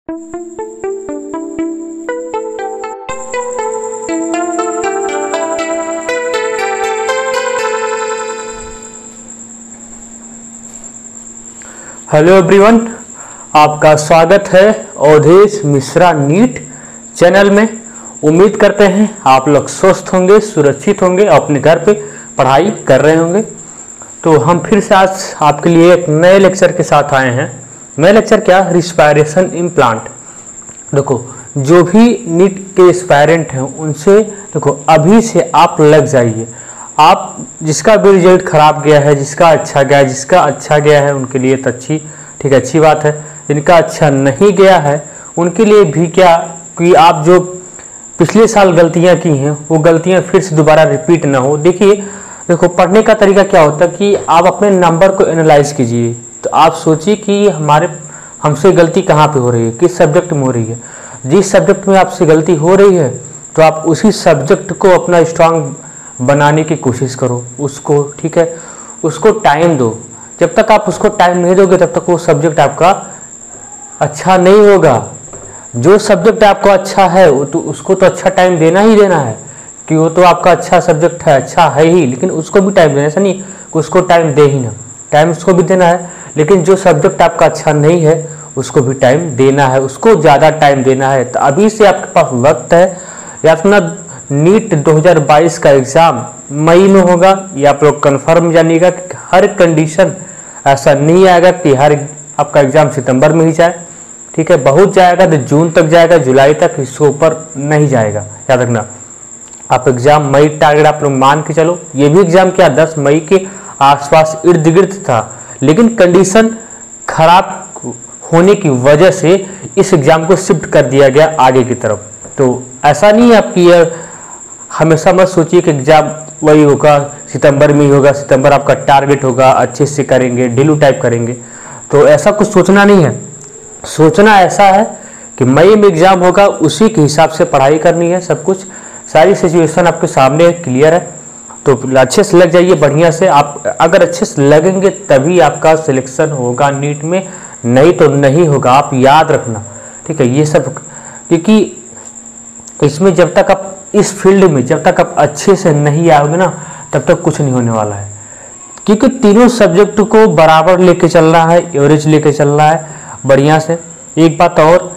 Hello everyone, आपका स्वागत है अवधेश मिश्रा नीट चैनल में। उम्मीद करते हैं आप लोग स्वस्थ होंगे, सुरक्षित होंगे, अपने घर पे पढ़ाई कर रहे होंगे। तो हम फिर से आज आपके लिए एक नए लेक्चर के साथ आए हैं। नया लेक्चर क्या? Respiration implant. देखो, जो भी नीट के एस्पायरेंट हैं उनसे देखो अभी से आप लग जाइए। आप जिसका भी रिजल्ट खराब गया है, जिसका अच्छा गया है, जिसका अच्छा गया है उनके लिए तो अच्छी बात है। जिनका अच्छा नहीं गया है उनके लिए भी क्या कि आप जो पिछले साल गलतियां की हैं वो गलतियां फिर से दोबारा रिपीट ना हो। देखो पढ़ने का तरीका क्या होता है कि आप अपने नंबर को एनालाइज कीजिए। तो आप सोचिए कि हमसे गलती कहाँ पे हो रही है, किस सब्जेक्ट में हो रही है। जिस सब्जेक्ट में आपसे गलती हो रही है तो आप उसी सब्जेक्ट को अपना स्ट्रांग बनाने की कोशिश करो उसको, ठीक है। उसको टाइम दो। जब तक आप उसको टाइम नहीं दोगे तब तक वो सब्जेक्ट आपका अच्छा नहीं होगा। जो सब्जेक्ट आपका अच्छा है वो तो उसको तो अच्छा टाइम देना ही देना है कि वो तो आपका अच्छा सब्जेक्ट है, अच्छा है ही, लेकिन उसको भी टाइम देना। ऐसा नहीं कि उसको टाइम दे ही ना, टाइम उसको भी देना है। लेकिन जो सब्जेक्ट आपका अच्छा नहीं है उसको भी टाइम देना है, उसको ज़्यादा टाइम देना है। तो अभी से आपके पास वक्त है। या अपना नीट 2022 का एग्ज़ाम मई में होगा, या आप लोग कन्फर्म जानिएगा कि हर कंडीशन ऐसा नहीं आएगा कि हर आपका एग्ज़ाम सितंबर में ही जाए, ठीक है। बहुत जाएगा तो जून तक जाएगा, जुलाई तक, इससे ऊपर नहीं जाएगा। याद रखना, आप एग्ज़ाम मई टारगेट आप लोग मान के चलो। ये भी एग्ज़ाम क्या 10 मई के आसपास इर्द गिर्द था, लेकिन कंडीशन खराब होने की वजह से इस एग्ज़ाम को शिफ्ट कर दिया गया आगे की तरफ। तो ऐसा नहीं है आपकी हमेशा मत सोचिए कि एग्ज़ाम वही होगा, सितंबर में ही होगा, सितंबर आपका टारगेट होगा, अच्छे से करेंगे, ढीलू टाइप करेंगे। तो ऐसा कुछ सोचना नहीं है। सोचना ऐसा है कि मई में एग्ज़ाम होगा, उसी के हिसाब से पढ़ाई करनी है। सब कुछ सारी सिचुएशन आपके सामने क्लियर है। तो अच्छे से लग जाइए बढ़िया से। आप अगर अच्छे से लगेंगे तभी आपका सिलेक्शन होगा नीट में, नहीं तो नहीं होगा। आप याद रखना, ठीक है। ये सब क्योंकि इसमें जब तक आप इस फील्ड में जब तक आप अच्छे से नहीं आओगे ना तब तक कुछ नहीं होने वाला है। क्योंकि तीनों सब्जेक्ट को बराबर लेके चल रहा है, एवरेज लेके चल रहा है बढ़िया से। एक बात और,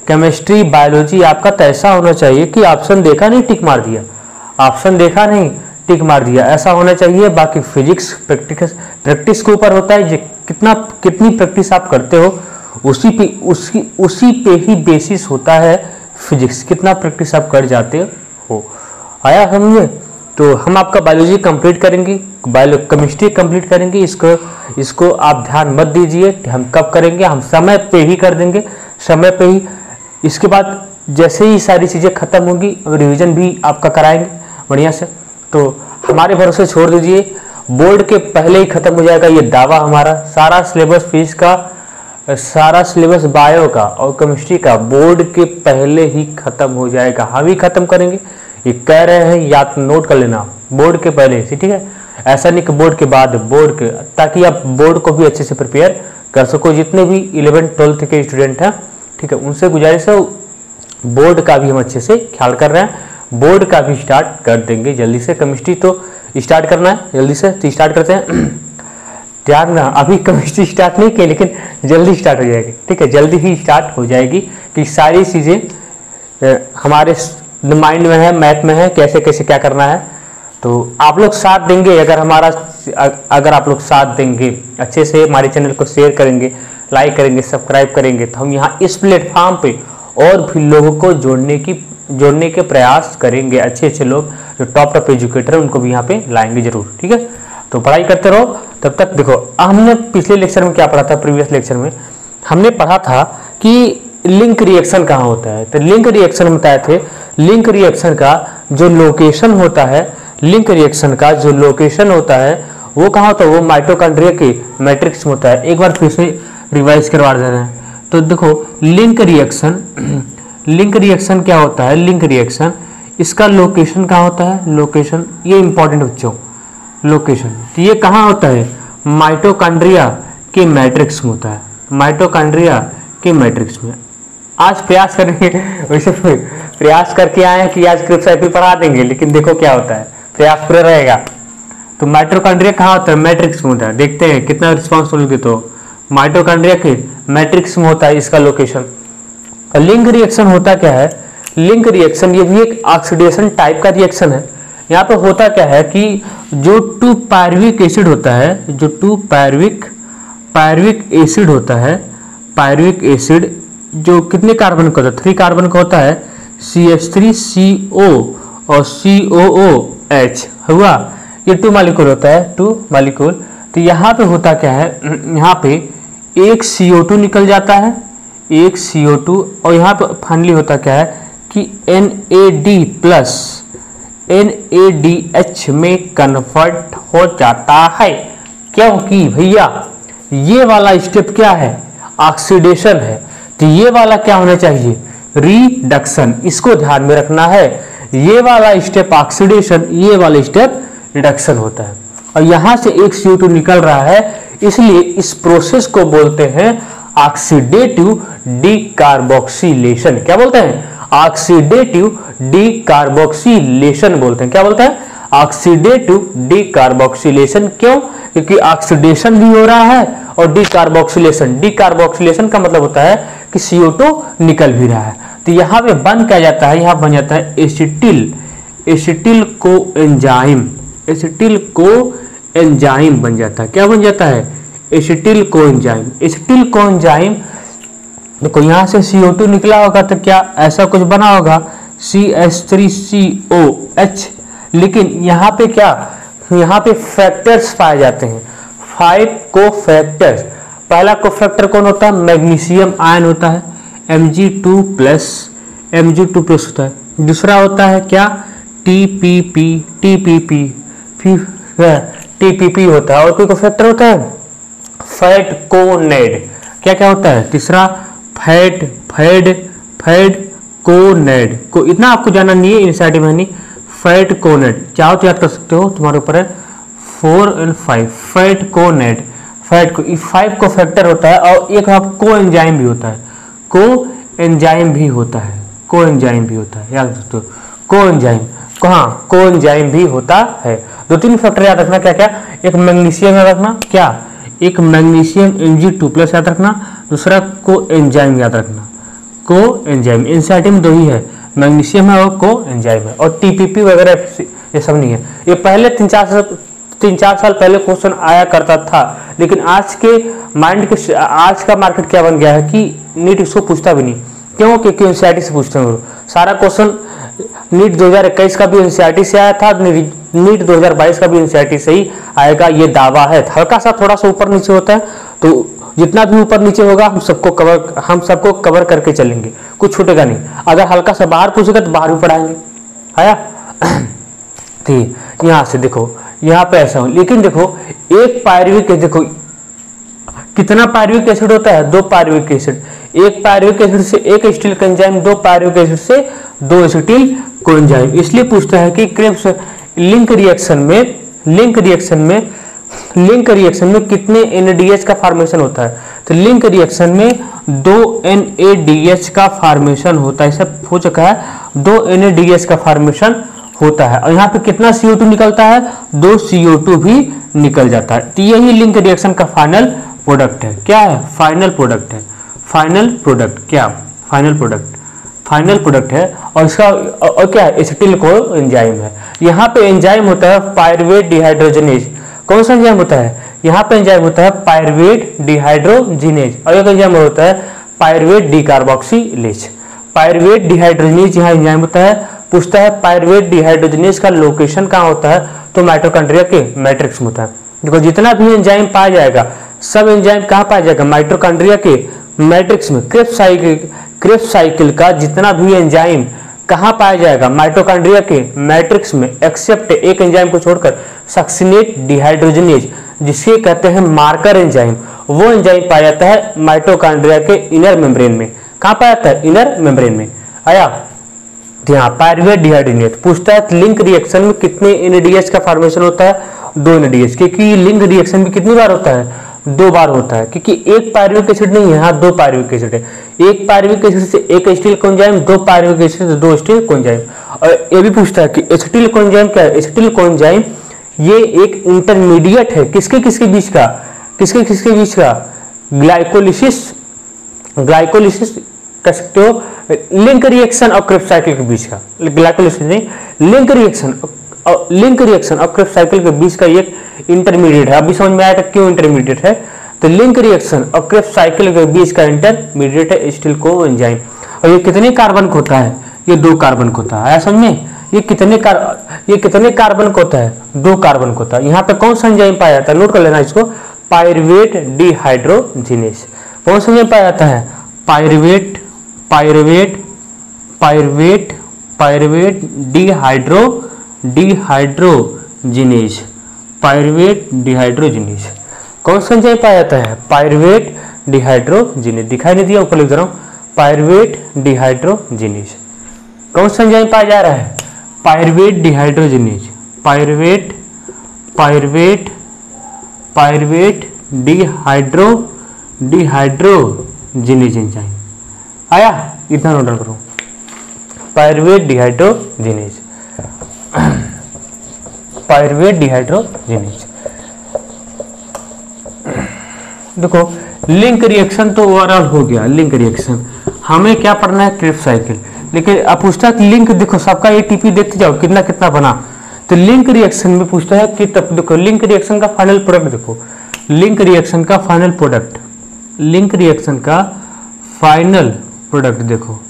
केमिस्ट्री बायोलॉजी आपका तो ऐसा होना चाहिए कि ऑप्शन देखा नहीं टिक मार दिया, ऑप्शन देखा नहीं टिक मार दिया, ऐसा होना चाहिए। बाकी फिजिक्स प्रैक्टिस के ऊपर होता है। कितनी प्रैक्टिस आप करते हो उसी पे ही बेसिस होता है फिजिक्स। कितना प्रैक्टिस आप कर जाते हो, आया समझे। तो हम आपका बायोलॉजी कंप्लीट करेंगे, केमिस्ट्री कंप्लीट करेंगे। इसको आप ध्यान मत दीजिए कि हम कब करेंगे, हम समय पे ही कर देंगे, समय पे ही। इसके बाद जैसे ही सारी चीज़ें खत्म होंगी रिवीजन भी आपका कराएंगे बढ़िया से। तो हमारे भरोसे छोड़ दीजिए, बोर्ड के पहले ही खत्म हो जाएगा ये दावा हमारा। सारा सिलेबस फिजिक्स का, सारा सिलेबस बायो का और केमिस्ट्री का बोर्ड के पहले ही खत्म हो जाएगा। हम ही खत्म करेंगे, ये कह रहे हैं, या तो नोट कर लेना, बोर्ड के पहले से, ठीक है। ऐसा नहीं कि बोर्ड के बाद, बोर्ड के, ताकि आप बोर्ड को भी अच्छे से प्रिपेयर कर सको। जितने भी 11th-12th के स्टूडेंट हैं, ठीक है, उनसे गुजारिश है बोर्ड का भी हम अच्छे से ख्याल कर रहे हैं। बोर्ड का भी स्टार्ट कर देंगे जल्दी से। केमिस्ट्री तो स्टार्ट करना है जल्दी से, तो स्टार्ट करते हैं। ध्यान ना, अभी केमिस्ट्री स्टार्ट नहीं की लेकिन जल्दी स्टार्ट हो जाएगी, ठीक है, जल्दी ही स्टार्ट हो जाएगी। कि सारी चीज़ें हमारे माइंड में है, मैथ में है, कैसे कैसे क्या करना है। तो आप लोग साथ देंगे। अगर आप लोग साथ देंगे, अच्छे से हमारे चैनल को शेयर करेंगे, लाइक करेंगे, सब्सक्राइब करेंगे, तो हम यहाँ इस प्लेटफॉर्म पे और भी लोगों को जोड़ने के प्रयास करेंगे। अच्छे लोग जो टॉप एजुकेटर है उनको भी यहाँ पे लाएंगे जरूर, ठीक है। तो पढ़ाई करते रहो। तब तक देखो, हमने पिछले लेक्चर में क्या पढ़ा था, प्रीवियस लेक्चर में हमने पढ़ा था कि लिंक रिएक्शन कहाँ होता है। तो लिंक रिएक्शन में बताए थे, लिंक रिएक्शन का जो लोकेशन होता है, लिंक रिएक्शन का जो लोकेशन होता है वो कहाँ होता है, वो माइटोकॉन्ड्रिया के मैट्रिक्स में होता है। एक बार फिर से रिवाइज करवा दे रहे हैं। तो देखो, लिंक रिएक्शन क्या होता है, लिंक रिएक्शन, इसका लोकेशन कहाँ होता है, लोकेशन, ये इंपॉर्टेंट बच्चों, लोकेशन। तो ये कहाँ होता है, माइटोकॉन्ड्रिया के मैट्रिक्स में होता है। माइटोकॉन्ड्रिया के मैट्रिक्स में। आज प्रयास करेंगे, वैसे प्रयास करके आए हैं कि आज क्रिप्स आईपी पढ़ा देंगे, लेकिन देखो क्या होता है, प्रयास पूरा रहेगा। तो माइटोकॉन्ड्रिया कहाँ होता है? मैट्रिक्स में होता है। देखते हैं कितना रिस्पॉन्स मिलेगी। तो माइटोकॉन्ड्रिया के मैट्रिक्स में होता है इसका लोकेशन। लिंक रिएक्शन होता क्या है? लिंक रिएक्शन ये भी एक ऑक्सीडेशन टाइप का रिएक्शन है। यहाँ पे होता क्या है कि जो 2 पायरुविक एसिड होता है, जो 2 पायरुविक एसिड होता है, पायरुविक एसिड जो कितने कार्बन का होता है? 3 कार्बन का होता है, CH3CO और COOH हुआ, ये 2 मॉलिक्यूल होता है, 2 मॉलिक्यूल। तो यहाँ पे होता क्या है, यहाँ पे एक CO2 निकल जाता है, एक CO2, और यहाँ पे फाइनली होता क्या है कि NAD प्लस NADH में कन्वर्ट हो जाता है। क्योंकि भैया ये वाला स्टेप क्या है? ऑक्सीडेशन है। तो ये वाला क्या होना चाहिए? रिडक्शन। इसको ध्यान में रखना है, ये वाला स्टेप ऑक्सीडेशन, ये वाला स्टेप रिडक्शन होता है। और यहां से एक CO2 निकल रहा है, इसलिए इस प्रोसेस को बोलते हैं ऑक्सीडेटिव डीकार्बोक्सिलेशन। क्या बोलते हैं? ऑक्सीडेटिव डीकार्बोक्सिलेशन बोलते हैं। क्या बोलते हैं? Oxidative decarboxylation. क्यों? क्योंकि ऑक्सीडेशन भी हो रहा है और डीकार्बोक्सिलेशन। डीकार्बोक्सिलेशन का मतलब होता है कि CO2 निकल भी रहा है। तो यहाँ पे बन क्या जाता है? यहाँ बन जाता है एसिटिल कोएंजाइम। एसिटिल कोएंजाइम बन जाता है। क्या बन जाता है? Acetyl coenzyme. एसिटिल कोएंजाइम, देखो यहाँ से CO2 निकला होगा तो क्या ऐसा कुछ बना होगा, CH3COH। लेकिन यहाँ पे क्या, यहाँ पे फैक्टर्स पाए जाते हैं, 5 कोफैक्टर्स। पहला कोफैक्टर कौन होता है? मैग्नीशियम आयन होता है, Mg2 प्लस होता है। दूसरा होता है क्या? TPP होता है। और कोई कोफैक्टर होता है फैट कोनेड। क्या क्या होता है? तीसरा फैट कोनेड को इतना आपको जाना नहीं है, इनसाइड में नहीं। फैट कोनेड चाहो तो याद कर सकते हो, तुम्हारे ऊपर है। 4 और 5 फैट कोनेड। फैट को 5 को फैक्टर होता है, और एक कोएंजाइम भी होता है। कोएंजाइम भी होता है, कोएंजाइम भी होता है, याद रख सकते हो। कोएंजाइम कहाँ? कोएंजाइम भी होता है। 2-3 फैक्टर याद रखना। क्या क्या? एक मैग्नीशियम याद रखना, क्या? एक मैग्नीशियम Mg2 प्लस याद रखना, दूसरा कोएंजाइम याद रखना। कोएंजाइम एनसीईआरटी में 2 ही है, मैग्नीशियम है और कोएंजाइम है। और TPP वगैरह ये सब नहीं है। ये पहले 3-4 साल पहले क्वेश्चन आया करता था, लेकिन आज का मार्केट क्या बन गया है कि नीट इसको पूछता भी नहीं। क्यों? क्योंकि एनसीईआरटी से पूछते हैं। सारा क्वेश्चन नीट 2021 का भी एनसीईआरटी से आया था, नीट 2022 का भी एनसीईआरटी से ही आएगा, ये दावा है। हल्का सा थोड़ा सा ऊपर नीचे होता है, तो जितना भी ऊपर नीचे होगा हम सबको कवर करके चलेंगे, कुछ छूटेगा नहीं। अगर हल्का सा बाहर पूछेगा तो बाहर भी पढ़ाएंगे, आया। तो यहाँ से देखो, यहाँ पे ऐसा हो। लेकिन देखो एक पायरुविक, देखो कितना पायरुविक एसिड होता है? 2 पायरुविक एसिड। एक पायरुविक एसिड से एक एसिटिल कोएंजाइम, 2 पायरुविक एसिड से 2 एसिटिल कोएंजाइम। इसलिए पूछता है कि क्रिप्स लिंक रिएक्शन में कितने NADH का फॉर्मेशन होता है? तो लिंक रिएक्शन में 2 NADH का फॉर्मेशन होता है। सब हो चुका है, 2 NADH का फॉर्मेशन होता है। और यहाँ पे कितना CO2 निकलता है? 2 CO2 भी निकल जाता है। तो यही लिंक रिएक्शन का फाइनल प्रोडक्ट है। क्या है? फाइनल प्रोडक्ट है। फाइनल प्रोडक्ट क्या? फाइनल प्रोडक्ट है। और इसका और क्या है? एसिटिल कोएंजाइम है। यहाँ पे एंजाइम होता है पायरुवेट डिहाइड्रोजिनेज। कौन सा एंजाइम होता है? यहाँ पे एंजाइम होता है पायरुवेट डिहाइड्रोजिनेज, और एक एंजाइम होता है पायरुवेट डिकार्बोक्सिलेज। पायरुवेट डिहाइड्रोजिनेज यहाँ एंजाइम होता है। पूछता है पायरुवेट डिहाइड्रोजिनेज का लोकेशन कहाँ होता है? तो माइटोकॉन्ड्रिया के मैट्रिक्स में होता है। देखो जितना भी एंजाइम पाया जाएगा, सब एंजाइम कहाँ पाया जाएगा? माइटोकॉन्ड्रिया के मैट्रिक्स में। क्रेब्स साइकिल का जितना भी एंजाइम कहाँ पाया जाएगा? माइटोकॉन्ड्रिया के मैट्रिक्स में, एक्सेप्ट एक एंजाइम को छोड़कर, सक्सिनेट डिहाइड्रोजिनेज, जिसे कहते हैं मार्कर एंजाइम। वो एंजाइम पाया जाता है माइटोकॉन्ड्रिया के इनर मेम्ब्रेन में। कहाँ पाया जाता है? इनर मेम्ब्रेन में। आया यहाँ पायरुवेट डिहाइड्रोजिनेज। पूछता है लिंक रिएक्शन में कितने NADH का फॉर्मेशन होता है? 2 NADH। क्योंकि लिंक रिएक्शन में कितनी बार होता है? 2 बार होता है, क्योंकि एक पायरुविक एसिड नहीं है, यहाँ 2 पायरुविक एसिड है। एक पायरुविक एसिड से एक एसिटिल कोएंजाइम, 2 पायरुविक एसिड से 2 एसिटिल कोएंजाइम। और ये भी पूछता है कि एसिटिल कोएंजाइम क्या है। एसिटिल कोएंजाइम ये एक इंटरमीडिएट है, किसके किसके बीच का, किसके किसके बीच का, ग्लाइकोलिसिस कह सकते हो, लिंक रिएक्शन और क्रेब्स साइकिल के बीच का, ग्लाइकोलिसिस नहीं, लिंक रिएक्शन और क्रेब्स साइकिल के बीच का एक इंटरमीडिएट है। अभी समझ में आया था क्यों इंटरमीडिएट है, तो लिंक रिएक्शन और क्रेब्स साइकिल के बीच का इंटरमीडिएट है एसिटिल कोएंजाइम। और ये कितने कार्बन को होता है, ये 2 कार्बन को होता है। आया समझ में, ये कितने कार्बन को होता है, 2 कार्बन को होता है। यहाँ पे कौन सा एंजाइम पाया जाता है, नोट कर लेना इसको, पायरुवेट डिहाइड्रोजिनेज। कौन सा एंजाइम पाया जाता है, पायरुवेट डिहाइड्रोजिनेज, पायरुवेट डिहाइड्रोजिनेज। कौन सा एंजाइम पाया जाता है, पायरुवेट डिहाइड्रोजिनेज। दिखाई नहीं दिया, ऊपर लिख दे रहा हूं, पायरुवेट डिहाइड्रोजिनेज। कौन सा एंजाइम पाया जा रहा है, pyruvate dehydrogenase, pyruvate dehydrogenase enzyme. आया, इतना नोट करो, पायरुवेट डिहाइड्रोजिनेज, पायरुवेट डिहाइड्रोजिनेज। देखो लिंक रिएक्शन तो ओवरऑल हो गया, लिंक रिएक्शन हमें क्या पढ़ना है, क्रेब्स साइकिल। लेकिन अब पूछता है कि लिंक देखो सबका एटीपी देखते जाओ कितना कितना बना, तो लिंक रिएक्शन में पूछता है कि तब देखो लिंक रिएक्शन का फाइनल प्रोडक्ट देखो, लिंक रिएक्शन का फाइनल प्रोडक्ट, लिंक रिएक्शन का फाइनल प्रोडक्ट देखो,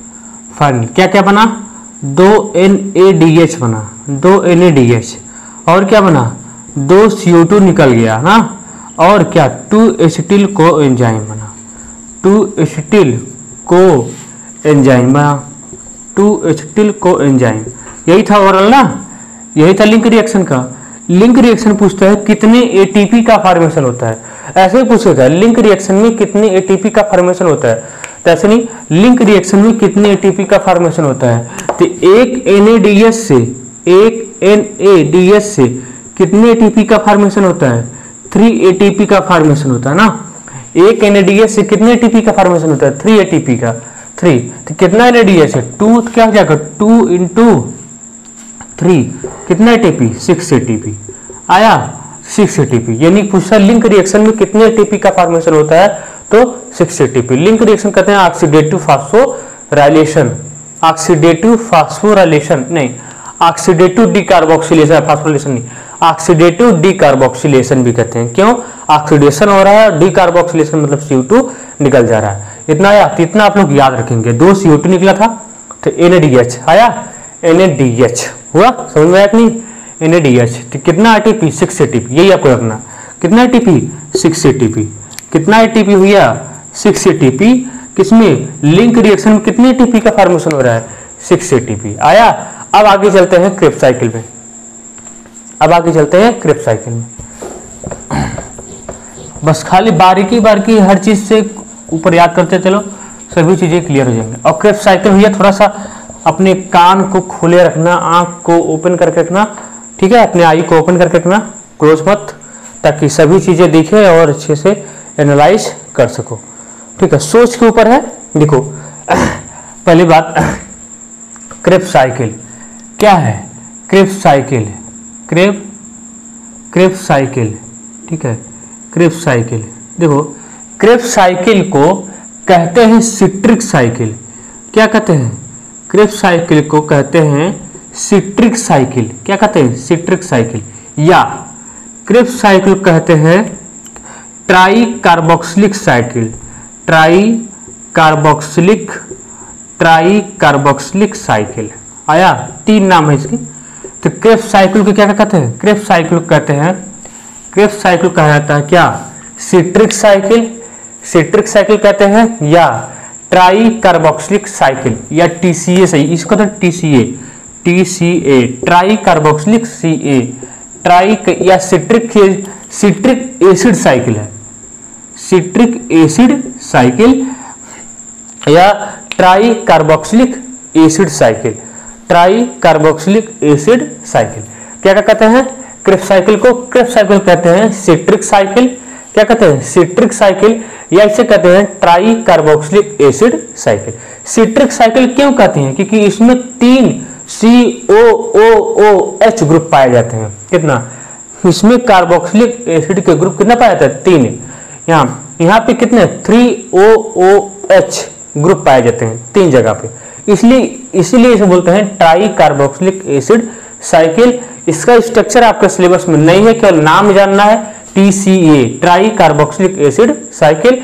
फाइनल क्या क्या बना, 2 NADH बना, 2 NADH, और क्या बना, 2 CO2 निकल गया ना, और क्या 2 एसिटिल कोएंजाइम बना, 2 एसिटिल कोएंजाइम बना, 2 एसिटिल कोएंजाइम। यही था ओवरऑल ना, यही था लिंक रिएक्शन का। लिंक रिएक्शन पूछता है कितने एटीपी का फॉर्मेशन होता है, ऐसे ही पूछेगा लिंक रिएक्शन में कितने एटीपी का फॉर्मेशन होता है, तो ऐसे नहीं, लिंक रिएक्शन में कितने एटीपी का फॉर्मेशन होता है, तो एक NADH से कितने एटीपी का फॉर्मेशन होता है, 3 ATP का फॉर्मेशन होता है ना। एक NADH से कितने एटीपी का फॉर्मेशन होता है, 3 ATP का, 3, तो कितना NADH है, 2, तो क्या हो जाएगा, 2 × 3 कितना ATP, 6 ATP। आया, 6 ATP, यानी पूछा लिंक रिएक्शन में कितने ATP का फॉर्मेशन होता है, तो 6 ATP। लिंक रिएक्शन कहते हैं ऑक्सीडेटिव फास्फोराइलेशन, ऑक्सीडेटिव फास्फोराइलेशन नहीं, ऑक्सीडेटिव डीकार्बोक्सिलेशन, फास्फोराइलेशन नहीं, ऑक्सीडेटिव डीकार्बोक्सिलेशन भी कहते हैं। क्यों, ऑक्सीडेशन हो रहा है, डीकार्बोक्सिलेशन मतलब CO2 निकल जा रहा है। इतना आया, तो इतना आप लोग याद रखेंगे, 2 CO2 निकला था, तो NADH आया, NADH हुआ, समझ में आया कि नहीं, NADH, तो कितना ATP, 6 ATP, यही आपको रखना, कितना ATP, 6 ATP, कितना ATP हुआ, 6 ATP, किसमें, लिंक रिएक्शन में कितने ATP का फॉर्मेशन हो रहा है, 6 ATP। आया, अब आगे चलते हैं क्रेब्स साइकिल में, अब आगे चलते हैं क्रेब्स साइकिल में। बस खाली बारीकी बारीकी हर चीज से ऊपर याद करते चलो, सभी चीजें क्लियर हो जाएंगे। और क्रेब्स साइकिल भैया थोड़ा सा अपने कान को खोले रखना, आंख को ओपन करके रखना, ठीक है, अपने आई को ओपन करके रखना, क्लोज मत, ताकि सभी चीजें दिखे और अच्छे से एनालाइज कर सको, ठीक है। सोच के ऊपर है, देखो पहली बात, क्रेब्स साइकिल क्या है, क्रेब्स साइकिल, क्रेब्स साइकिल, ठीक है, क्रेब्स साइकिल। देखो क्रेब्स साइकिल को कहते हैं सिट्रिक साइकिल, क्या कहते हैं, क्रेब्स साइकिल को कहते हैं सिट्रिक साइकिल, क्या कहते हैं, सिट्रिक साइकिल, या क्रेब्स साइकिल कहते हैं try carboxylic cycle, try carboxylic cycle. आया, 3 नाम है इसके। तो क्रेब्स साइकिल को क्या कहते हैं, क्रेब्स साइकिल को कहते हैं, क्रेब्स साइकिल कहा जाता है क्या, सिट्रिक साइकिल, सिट्रिक साइकिल कहते हैं, या ट्राई कार्बोक्सिलिक साइकिल, या TCA सही, इसको तो TCA, try carboxylic CA, try या सिट्रिक एसिड साइकिल है, सिट्रिक एसिड साइकिल या try carboxylic acid cycle, try carboxylic acid cycle. क्या क्या कहते हैं क्रेब्स साइकिल को, क्रेब्स साइकिल कहते हैं सिट्रिक साइकिल, क्या कहते हैं, सिट्रिक साइकिल, या इसे कहते हैं try carboxylic acid cycle. Citric cycle क्यों कहते हैं, क्योंकि इसमें 3 COOOH ग्रुप पाए जाते हैं। कितना, इसमें कार्बोक्सिलिक एसिड के ग्रुप कितना पाया जाता है, 3। यहाँ पे कितने 3OOH ग्रुप पाए जाते हैं 3 जगह पे, इसलिए इसे बोलते हैं ट्राई कार्बोक्सिलिक एसिड साइकिल। इसका स्ट्रक्चर आपके सिलेबस में नहीं है, केवल नाम जानना है, TCA try carboxylic acid cycle.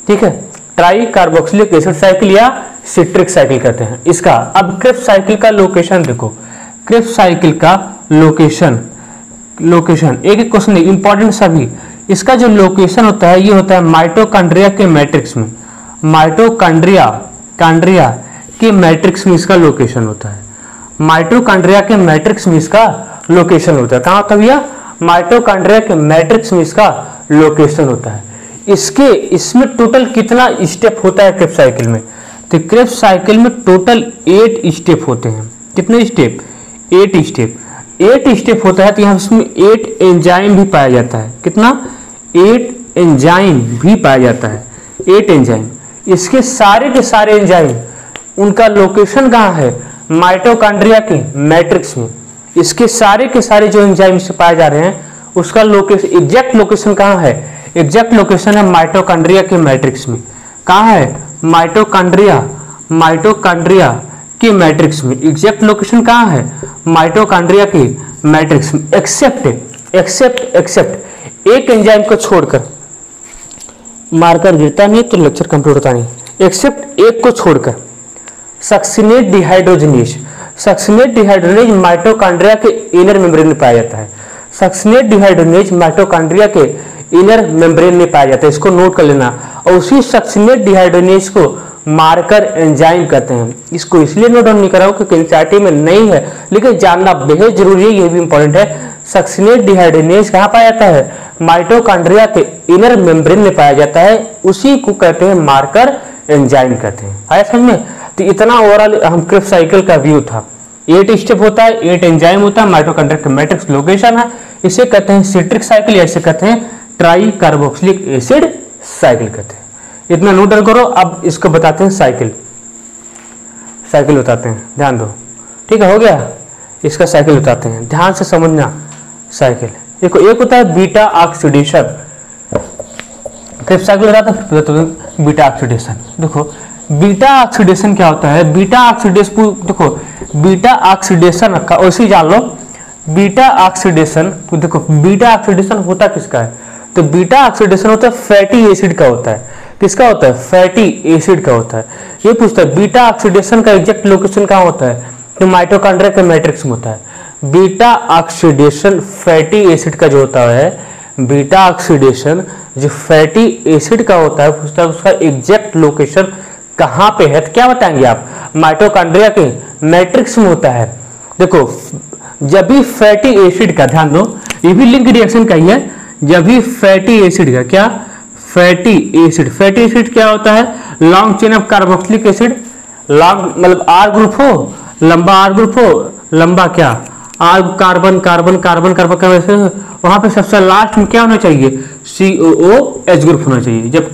ठीक है, ट्राई कार्बोक्सिलिक एसिड साइकिल या सिट्रिक साइकिल कहते हैं इसका। अब क्रेब्स साइकिल का लोकेशन देखो, क्रेब्स साइकिल का लोकेशन एक एक क्वेश्चन इंपॉर्टेंट सभी। इसका जो लोकेशन होता है ये होता है माइटोकॉन्ड्रिया के मैट्रिक्स में, माइटोकॉन्ड्रिया के मैट्रिक्स में इसका लोकेशन होता है, माइटोकॉन्ड्रिया के मैट्रिक्स में इसका लोकेशन होता है। कहाँ होता है भैया, माइटोकॉन्ड्रिया के मैट्रिक्स में इसका लोकेशन होता है। इसमें टोटल कितना स्टेप होता है क्रेब्स साइकिल में, तो क्रेब्स साइकिल में टोटल 8 स्टेप होते हैं। कितने स्टेप, 8 स्टेप होता है। तो यहाँ इसमें 8 एंजाइम भी पाया जाता है। कितना, 8 एंजाइम भी पाया जाता है, 8 एंजाइम। इसके सारे के सारे एंजाइम उनका लोकेशन कहाँ है, माइटोकॉन्ड्रिया के मैट्रिक्स में। इसके सारे के सारे जो एंजाइम से पाए जा रहे हैं उसका लोकेशन, एग्जैक्ट लोकेशन कहाँ है, एग्जैक्ट लोकेशन है माइटोकॉन्ड्रिया के मैट्रिक्स में। कहाँ है, माइटोकॉन्ड्रिया के मैट्रिक्स में। एग्जैक्ट लोकेशन कहाँ है, माइटोकॉन्ड्रिया के मैट्रिक्स में। एक्सेप्ट एक एंजाइम को छोड़कर, मार्कर गिरता नहीं तो लेक्चर कंप्लीट होता नहीं, एक्सेप्ट एक को छोड़कर सक्सिनेट डिहाइड्रोजनेज माइटोकॉन्ड्रिया के इनर मेम्ब्रेन में पाया जाता है। सक्सिनेट डिहाइड्रोजनेज माइटोकॉन्ड्रिया के इनर मेम्ब्रेन में पाया जाता है, इसको नोट कर लेना। और उसी सक्सिनेट डिहाइड्रोजनेज को मार्कर एंजाइम कहते हैं। इसको इसलिए नोट डाउन नहीं कराओ क्योंकि एनसीईआरटी में नहीं है, लेकिन जानना बेहद जरूरी है, ये भी इंपॉर्टेंट है। सक्सिनेट डिहाइड्रोजनेज कहाँ पाया जाता है, माइटोकॉन्ड्रिया के इनर मेम्ब्रेन में पाया जाता है, उसी को कहते हैं मार्कर एंजाइम कहते हैं। आया समझ में। तो इतना ओवरऑल हम क्रेब्स साइकिल का व्यू था। 8 स्टेप होता है, 8 एंजाइम होता है, माइटोकॉन्ड्रिया के मैट्रिक्स लोकेशन है, इसे कहते हैं सिट्रिक साइकिल या इसे कहते हैं ट्राई कार्बोक्सिलिक एसिड साइकिल कहते हैं। इतना नोट डाउन करो। अब इसको बताते हैं साइकिल बताते हैं, ध्यान दो। ठीक है, हो गया, इसका साइकिल बताते हैं, ध्यान से समझना। साइकिल देखो, एक होता है बीटा ऑक्सीडेशन, क्रेब्स साइकिल बताते हैं, बीटा ऑक्सीडेशन। देखो बीटा ऑक्सीडेशन क्या होता है, बीटा ऑक्सीडेशन देखो, बीटा ऑक्सीडेशन रखा वैसे जान लो। बीटा ऑक्सीडेशन देखो, बीटा ऑक्सीडेशन होता किसका है, तो बीटा ऑक्सीडेशन होता है फैटी एसिड का होता है। किसका होता है, फैटी एसिड का होता है। ये पूछता है बीटा ऑक्सीडेशन का एग्जैक्ट लोकेशन कहाँ होता है, तो माइटोकॉन्ड्रिया के मैट्रिक्स में होता है। बीटा ऑक्सीडेशन फैटी एसिड का जो होता है, बीटा ऑक्सीडेशन जो फैटी एसिड का होता है, पूछता है उसका एग्जैक्ट लोकेशन कहाँ पे है, तो क्या बताएंगे आप, माइटोकॉन्ड्रिया के मैट्रिक्स में होता है। देखो जब भी फैटी एसिड का, ध्यान दो ये भी लिंक रिएक्शन का ही है, जब भी फैटी एसिड का, क्या फैटी एसिड क्या होता है, long chain of carboxylic acid, long मतलब आर ग्रुप हो, लंबा आर ग्रुप हो, लंबा क्या आर कार्बन वहां पे सबसे लास्ट में क्या होना चाहिए, COOH ग्रुप होना चाहिए। जब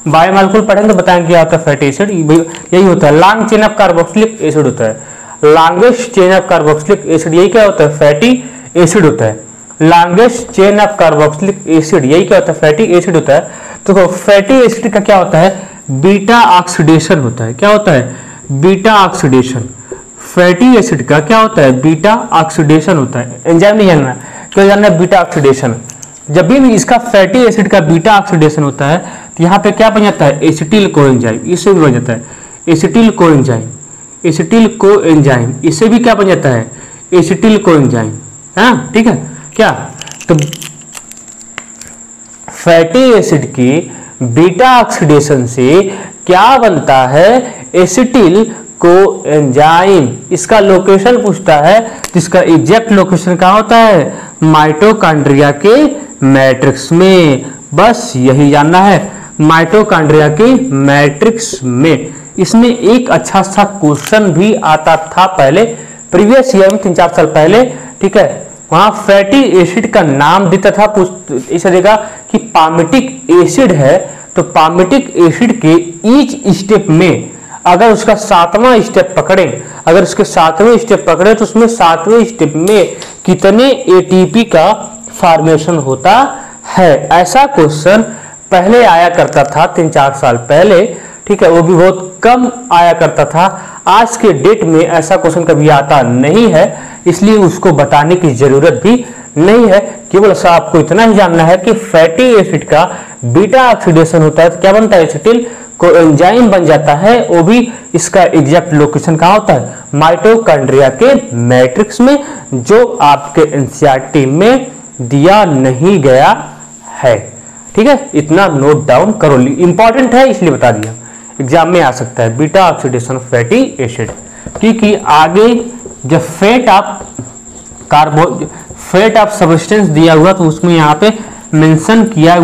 बायोमॉलिक्यूल पढ़ेंगे तो बताएंगे क्या होता है फैटी एसिड, यही होता है long chain of carboxylic acid होता है, longest chain of carboxylic acid, यही क्या होता है फैटी एसिड होता है। Longest chain of carboxylic acid यही क्या होता है, फैटी एसिड होता है। तो फैटी एसिड का क्या होता है, बीटा ऑक्सीडेशन होता है। क्या होता है, बीटा ऑक्सीडेशन। फैटी एसिड का क्या होता है, बीटा ऑक्सीडेशन होता है। एंजाइम नहीं जानना, क्या जानना है, बीटा ऑक्सीडेशन। जब भी इसका फैटी एसिड का बीटा ऑक्सीडेशन होता है तो यहाँ पे क्या बन जाता है, एसिटिल कोएंजाइम, इससे भी बन जाता है एसिटिल कोएंजाइम, इससे भी क्या बन जाता है, एसिटिल कोएंजाइम। हाँ ठीक है, क्या तो फैटी एसिड की बीटा ऑक्सीडेशन से क्या बनता है, एसिटिल कोएंजाइम। इसका लोकेशन पूछता है, जिसका एग्जैक्ट लोकेशन कहाँ होता है, माइटोकॉन्ड्रिया के मैट्रिक्स में। बस यही जानना है, माइटोकॉन्ड्रिया के मैट्रिक्स में। इसमें एक अच्छा सा क्वेश्चन भी आता था पहले, प्रीवियस ईयर में 3-4 साल पहले, ठीक है, वहां फैटी एसिड का नाम देता था, ऐसा देगा कि पामिटिक एसिड है, तो पामिटिक एसिड के ईच स्टेप में अगर उसका 7वां स्टेप पकड़े, अगर उसके 7वें स्टेप पकड़े तो उसमें 7वें स्टेप में कितने एटीपी का फॉर्मेशन होता है। ऐसा क्वेश्चन पहले आया करता था 3-4 साल पहले, ठीक है, वो भी बहुत कम आया करता था। आज के डेट में ऐसा क्वेश्चन कभी आता नहीं है, इसलिए उसको बताने की जरूरत भी नहीं है। केवल आपको इतना ही जानना है कि फैटी एसिड का बीटा ऑक्सीडेशन होता है तो क्या बनता है, एसिटिल कोएंजाइम बन जाता है। वो भी इसका एग्जैक्ट लोकेशन कहाँ होता है, माइटोकॉन्ड्रिया के मैट्रिक्स में, जो आपके एनसीईआरटी में दिया नहीं गया है। ठीक है, इतना नोट डाउन करो, इंपॉर्टेंट है इसलिए बता दिया, एग्जाम में आ सकता है beta oxidation of fatty acid. क्योंकि आगे जब फेट ऑफ सब्सटेंस दिया हुआ तो उसमें यहाँ पे मेंशन किया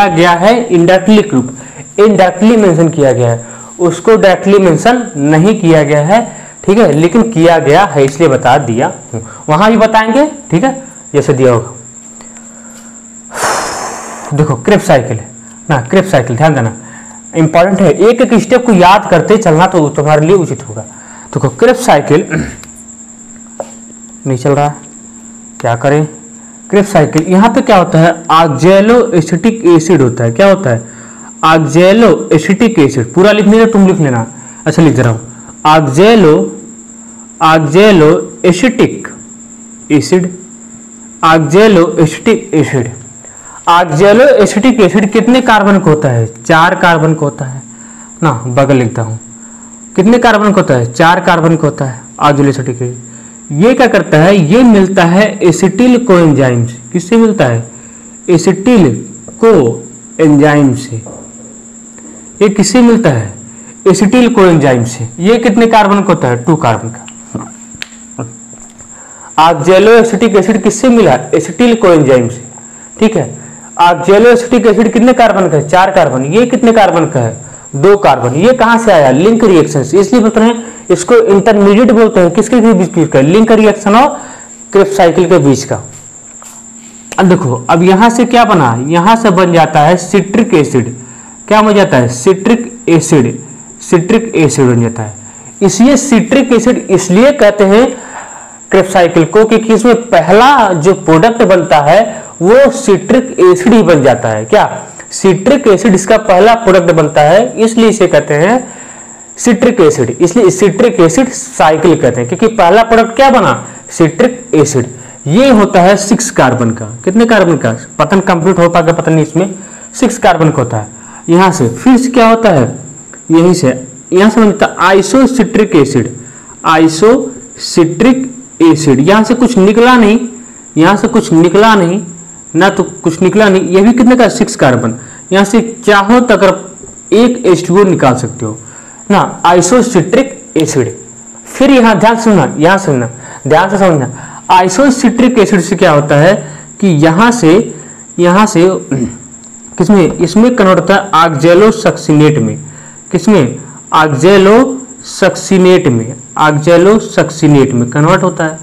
गया है इनडायरेक्टली ग्रुप, इनडायरेक्टली मेंशन किया गया है, उसको डायरेक्टली मेंशन नहीं किया गया है, ठीक है, लेकिन किया गया है इसलिए बता दिया हूं। वहां भी बताएंगे, ठीक है, जैसे दिया होगा। देखो क्रेब्स साइकिल है ना, क्रेब्स साइकिल ध्यान देना इंपॉर्टेंट है, एक एक स्टेप को याद करते चलना तो तुम्हारे लिए उचित होगा। देखो क्रेब्स साइकिल नहीं चल रहा है, क्या करें। क्रेब्स साइकिल यहाँ पे क्या होता है, ऑक्जेलो एसिटिक एसिड होता है। क्या होता है, ऑक्जेलो एसिटिक एसिड। पूरा लिख नहीं, तुम लिख लेना, अच्छा लिख दे रहा हूं, ऑक्जेलो acetic acid, ऑक्जेलो acetic acid. ऑक्जेलो acetic acid कितने कार्बन को होता है, 4 कार्बन को होता है ना, बगल लिखता हूं, कितने कार्बन को होता है, 4 कार्बन को होता है ऑक्जेलो एसिटिक एसिड। ये क्या करता है, ये मिलता है एसिटिल कोएंजाइम से। किससे मिलता है, एसिटिल कोएंजाइम से। ये किससे मिलता है, एसिटिल कोएंजाइम से। ये कितने कार्बन का होता है, 2 कार्बन का। ऑक्जेलो एसिटिक एसिड किससे मिला, एसिटिल कोएंजाइम से, ठीक है। ऑक्जेलो एसिटिक एसिड कितने कार्बन का है, 4 कार्बन। ये कितने कार्बन का है, 2 कार्बन। ये कहां से आया, लिंक रिएक्शन से, इसलिए बोलते हैं इसको इंटरमीडिएट बोलते हैं। किसके बीच का, लिंक रिएक्शन और क्रेब्स साइकिल के बीच का। अब देखो, अब यहां से क्या बना, यहां से बन जाता है सिट्रिक एसिड। क्या बन जाता है, सिट्रिक एसिड, सिट्रिक एसिड बन जाता है। इसलिए सिट्रिक एसिड इसलिए कहते हैं क्रेब्स साइकिल को, क्योंकि इसमें पहला जो प्रोडक्ट बनता है वो सिट्रिक एसिड ही बन जाता है। क्या, सिट्रिक एसिड इसका पहला प्रोडक्ट बनता है, इसलिए इसे कहते हैं सिट्रिक एसिड। इसलिए सिट्रिक एसिड साइकिल कहते हैं, क्योंकि पहला प्रोडक्ट क्या बना, सिट्रिक एसिड। ये होता है 6 कार्बन का। कितने कार्बन का, पतन कंप्लीट हो पाएगा पता नहीं, इसमें 6 कार्बन का होता है। यहां से फिर से क्या होता है, यहीं से यहां से बनता है आइसोसिट्रिक एसिड, आइसोसिट्रिक एसिड। यहां से कुछ निकला नहीं, यहां से कुछ निकला नहीं ना, तो कुछ निकला नहीं। ये भी कितने का, 6 कार्बन। यहां से चाहो तो अगर एक H2O निकाल सकते हो ना, आइसोसिट्रिक एसिड। फिर यहां ध्यान सुनना, यहां सुनना, ध्यान से समझना। आइसोसिट्रिक एसिड से क्या होता है कि यहां से किसमें, इसमें कन्वर्ट होता है ऑक्जेलो सक्सिनेट में। किसमें, ऑक्जेलो सक्सिनेट में, ऑक्जेलो सक्सिनेट में कन्वर्ट होता है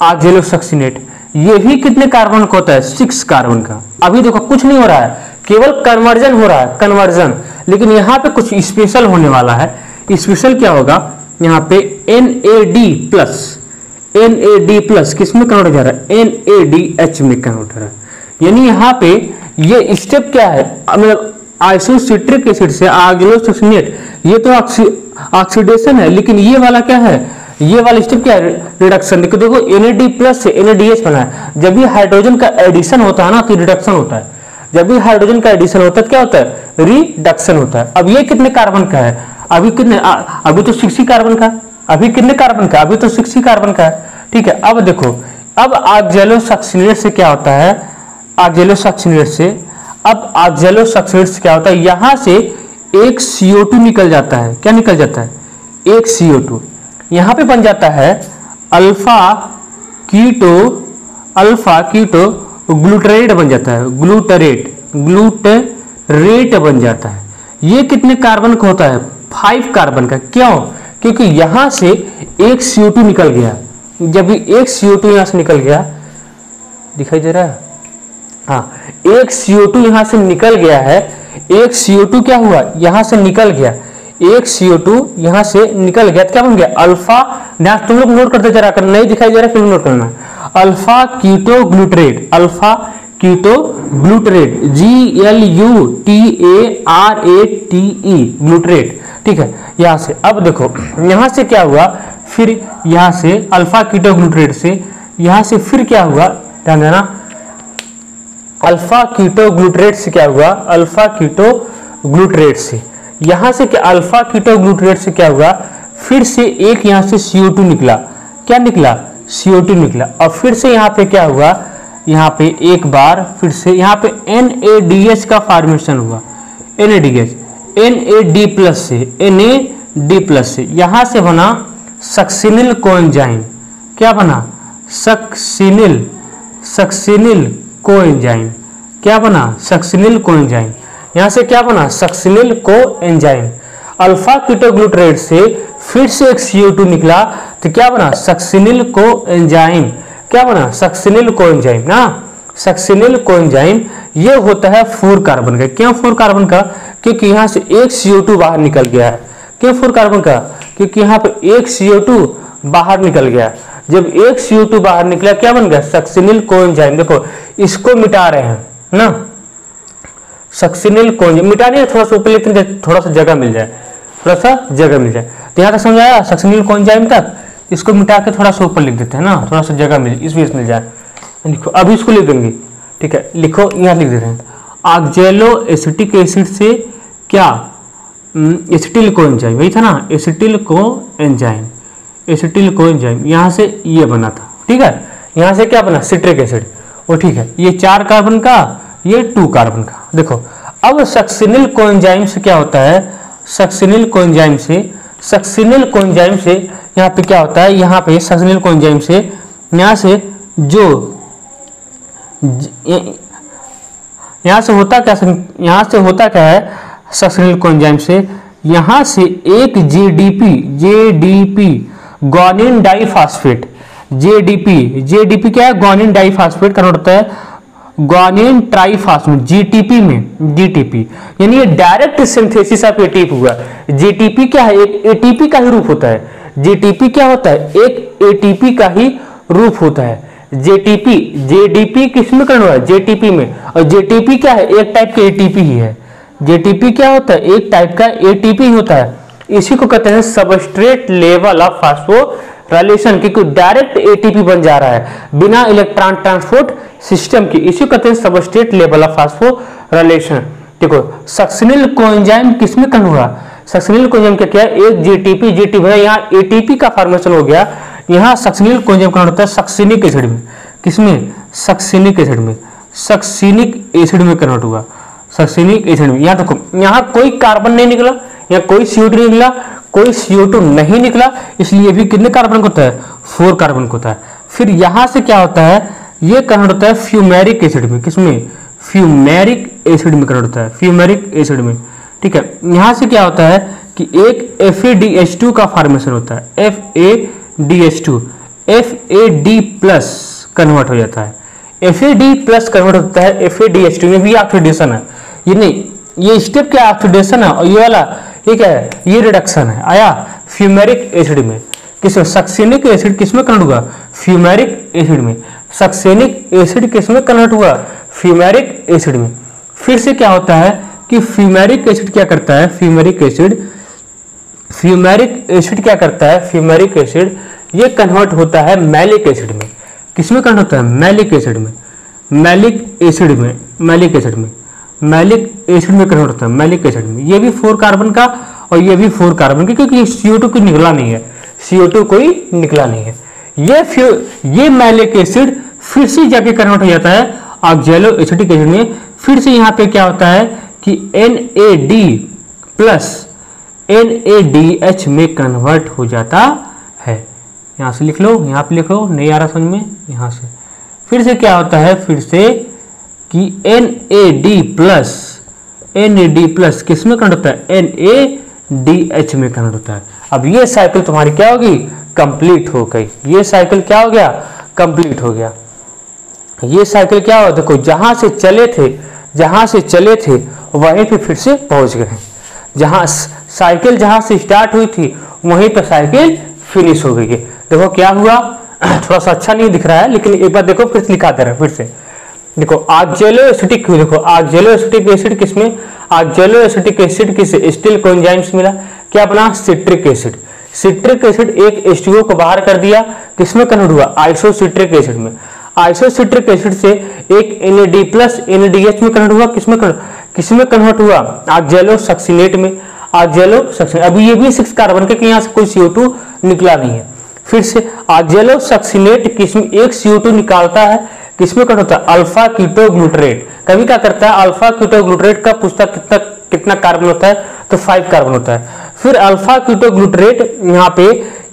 ऑक्जेलो सक्सिनेट। ये भी कितने कार्बन का होता है, 6 कार्बन का। अभी देखो कुछ नहीं हो रहा है, केवल कन्वर्जन हो रहा है, कन्वर्जन। लेकिन यहाँ पे कुछ स्पेशल होने वाला है। स्पेशल क्या होगा, यहाँ पे NAD+ किसमें कन्वर्ट हो जा रहा है, NADH में कन्वर्ट हो रहा है। यानी यहाँ पे ये स्टेप क्या है, मतलब आइसोसिट्रिक एसिड से ऑक्जेलो सक्सिनेट, ये तो ऑक्सीडेशन है, लेकिन ये वाला क्या है, ये वाला स्टेप क्या है, रिडक्शन। देखो NAD+ से NADH बना है। जब भी हाइड्रोजन का एडिशन होता है ना तो रिडक्शन होता है। जब भी हाइड्रोजन का एडिशन होता है क्या होता है, रिडक्शन होता है। अब ये कितने कार्बन का है, अभी कितने, अभी तो 6 कार्बन का। अभी कितने कार्बन का, अभी तो 6 कार्बन का है, ठीक है। अब देखो, अब ऑक्जेलो सक्सिनेट से क्या होता है, ऑक्जेलो सक्सिनेट से, अब ऑक्जेलो सक्सिनेट से क्या होता है, यहां से एक CO2 निकल जाता है। क्या निकल जाता है, एक CO2। यहां पे बन जाता है अल्फा कीटो ग्लूटरेट बन जाता है, ग्लूटरेट बन जाता है। ये कितने कार्बन का होता है, 5 कार्बन का। क्यों, क्योंकि यहां से एक CO2 निकल गया। जब भी एक CO2 यहां से निकल गया दिखाई दे रहा है? हाँ, एक CO2 यहां से निकल गया है, एक CO2 क्या हुआ यहां से निकल गया, एक CO2 यहां से निकल गया तो क्या बन गया अल्फा। तुम लोग नोट करते जरा कर, नहीं दिखाई दे रहा फिर नोट करना, alpha keto glutarate, alpha keto glutarate, GLUTARATE glutarate. ठीक है, यहां से अब देखो यहां से क्या हुआ, फिर यहां से अल्फा कीटो ग्लूटरेट से यहां से फिर क्या हुआ, ध्यान देना, अल्फा कीटो ग्लूटरेट से क्या हुआ, अल्फा कीटो ग्लूटरेट से यहां से क्या, अल्फा कीटो ग्लूटरेट से क्या हुआ, फिर से एक यहां से CO2 निकला, क्या निकला CO2 निकला, और फिर से यहाँ पे क्या हुआ, यहाँ पे एक बार फिर से यहाँ पे NADH का फॉर्मेशन हुआ, NADH NAD प्लस से, NAD प्लस से यहां से बना सक्सिनिल कोएंजाइम, क्या बना सक्सिनिल कोएंजाइम, क्या बना सक्सिनिल कोएंजाइम, यहां से क्या बना सक्सिनिल कोएंजाइम। अल्फा कीटोग्लूटरेट से फिर से एक CO2 निकला तो क्या बना सक्सिनिल कोएंजाइम, क्या बना सक्सिनिल कोएंजाइम ना, सक्सिनिल कोएंजाइम। ये होता है 4 कार्बन का। क्यों 4 कार्बन का, क्योंकि यहां से एक CO2 बाहर निकल गया है। क्यों 4 कार्बन का, क्योंकि यहाँ पे एक CO2 बाहर निकल गया, जब एक CO2 बाहर निकला क्या बन गया सक्सिनिल कोएंजाइम। देखो इसको मिटा रहे हैं ना, सक्सिनिल कोएंजाइम मिटाने थोड़ा सा ऊपर लेते हैं, थोड़ा सा जगह मिल जाए, थोड़ा सा जगह मिल जाए। तो यहाँ तक समझाया सक्सिनिल कोएंजाइम तक, इसको मिटा के थोड़ा सा ऊपर लिख देते हैं ना, थोड़ा सा जगह मिल इस बीच मिल जाए। लिखो अभी इसको लिख देंगे, ठीक है, लिखो यहाँ लिख देते हैं, ऑक्जेलो एसिटिक एसिड से क्या एसिटिल कोएंजाइम, वही था ना एसिटिल कोएंजाइम, एसिटिल कोएंजाइम यहाँ से ये बना था। ठीक है, यहाँ से क्या बना सिट्रिक एसिड, वो ठीक है, ये 4 कार्बन का, ये 2 कार्बन का। देखो अब सक्सिनिल कोएंजाइम से क्या होता है, सक्सिनिल कोएंजाइम से यहाँ पे क्या होता है, यहाँ पे सक्सिनिल कोएंजाइम से यहाँ से जो यहाँ से होता क्या है सक्सिनिल कोएंजाइम से, यहाँ से एक JDP ग्वानिन डाइफॉस्फेट, JDP क्या है ग्वानिन डाइफॉस्फेट कन्वर्ट होता है ग्वानिन ट्राइफॉस्फेट GTP, यानी ये डायरेक्ट सिंथेसिस ऑफ ATP हुआ। JTP क्या है, एक ATP का ही रूप होता है। JTP क्या होता है, एक ATP का ही रूप होता है। JDP किसमें करना हुआ है, JTP में, और JTP क्या है एक टाइप का ATP ही है। JTP क्या होता है, एक टाइप का ATP ही होता है। इसी को कहते हैं सबस्ट्रेट लेवल ऑफ फास्फोराइलेशन, क्योंकि डायरेक्ट ATP बन जा रहा है बिना इलेक्ट्रॉन ट्रांसपोर्ट सिस्टम की, इसी को कहते हैं सबस्ट्रेट लेवल ऑफ फास्फोराइलेशन। देखो सक्सिनिल कोएंजाइम किसमें कन्वर्ट हुआ, सक्सिनिल कोएंजाइम क्या है, एक JTP यहाँ ATP का फॉर्मेशन हो गया, यहाँ सक्सिनिल कोएंजाइम कन्वर्ट होता है सक्सिनिक एसिड में, किसमें सक्सिनिक एसिड में, सक्सिनिक एसिड में कन्वर्ट हुआ, सक्सिनिक एसिड में। यहाँ देखो यहाँ कोई कार्बन नहीं निकला, यहाँ कोई CO2 नहीं निकला, कोई CO2 नहीं निकला, इसलिए भी कितने कार्बन को होता है 4 कार्बन को होता है। फिर यहाँ से क्या होता है, ये कन्वर्ट होता है फ्यूमेरिक एसिड में, किसमें फ्यूमेरिक एसिड में कन्वर्ट होता है, फ्यूमेरिक एसिड में। ठीक है, यहाँ से क्या होता है कि एक FADH2 का फॉर्मेशन होता है, FADH2 FAD प्लस कन्वर्ट हो जाता है, FAD प्लस कन्वर्ट होता है FADH2 में भी ऑक्सीडेशन है, ये नहीं ये स्टेप क्या ऑक्सीडेशन है, और ये वाला ये क्या है, ये रिडक्शन है। आया फ्यूमेरिक एसिड में, किसमें सक्सिनिक एसिड किसमें कन्वर्ट हुआ, फ्यूमेरिक एसिड में, सक्सिनिक एसिड किसमें कन्वर्ट हुआ, फ्यूमेरिक एसिड में। फिर से क्या होता है कि फ्यूमेरिक एसिड क्या करता है, फ्यूमेरिक एसिड क्या करता है, फ्यूमेरिक एसिड ये कन्वर्ट होता है मैलिक एसिड में, किसमें कन्वर्ट होता है, मैलिक एसिड में, मैलिक एसिड में कन्वर्ट होता है, मैलिक एसिड में। ये भी 4 कार्बन का और ये भी 4 कार्बन का, क्योंकि CO2 कोई निकला नहीं है, CO2 कोई निकला नहीं है। ये मैलिक एसिड फिर से जाके कन्वर्ट हो जाता है ऑक्जेलो एसिटिक एसिड में। फिर से यहाँ पे क्या होता है कि NAD प्लस NADH में कन्वर्ट हो जाता है। यहाँ से लिख लो, यहाँ पे लिख लो, नहीं आ रहा समझ में, यहाँ से फिर से क्या होता है, फिर से कि NAD प्लस किसमें कन्वर्ट होता है, NADH में कन्वर्ट होता है। अब ये साइकिल तुम्हारी क्या होगी, कंप्लीट हो गई, ये साइकिल क्या हो गया, कंप्लीट हो गया। ये साइकिल क्या हुआ, देखो जहां से चले थे वहीं पे फिर से पहुंच गए। साइकिल जहां से स्टार्ट हुई थी वहीं पे साइकिल फिनिश हो गई है। देखो क्या हुआ, थोड़ा सा अच्छा नहीं दिख रहा है लेकिन एक बार देखो फिर से लिखा दे रहा है फिर से। देखो ऑक्जेलोएसिटिक, देखो ऑक्जेलोएसिटिक एसिड किसमें, ऑक्जेलोएसिटिक एसिड किस स्टील कोएंजाइम्स मिला, क्या बना, सिट्रिक एसिड। सिट्रिक एसिड एक H2O को बाहर कर दिया, किसमें कन्वर्ट हुआ, आइसोसिट्रिक एसिड में। आइसोसिट्रिक एसिड से एक NAD प्लस NADH में कन्वर्ट हुआ, किसमें कन्वर्ट हुआ, ऑक्जेलोसक्सिनेट में। ऑक्जेलोसक्सिनेट, अभी ये भी 6 कार्बन के, यहाँ से कोई CO2 निकला नहीं है। फिर से ऑक्जेलोसक्सिनेट किसमें एक CO2 निकालता है, किसमें कन्वर्ट होता है, अल्फा कीटोग्लूटरेट। कभी क्या करता है, अल्फा कीटोग्लूटरेट का पूछता कितना कार्बन होता है, तो 5 कार्बन होता है। फिर अल्फा कीटोग्लूटरेट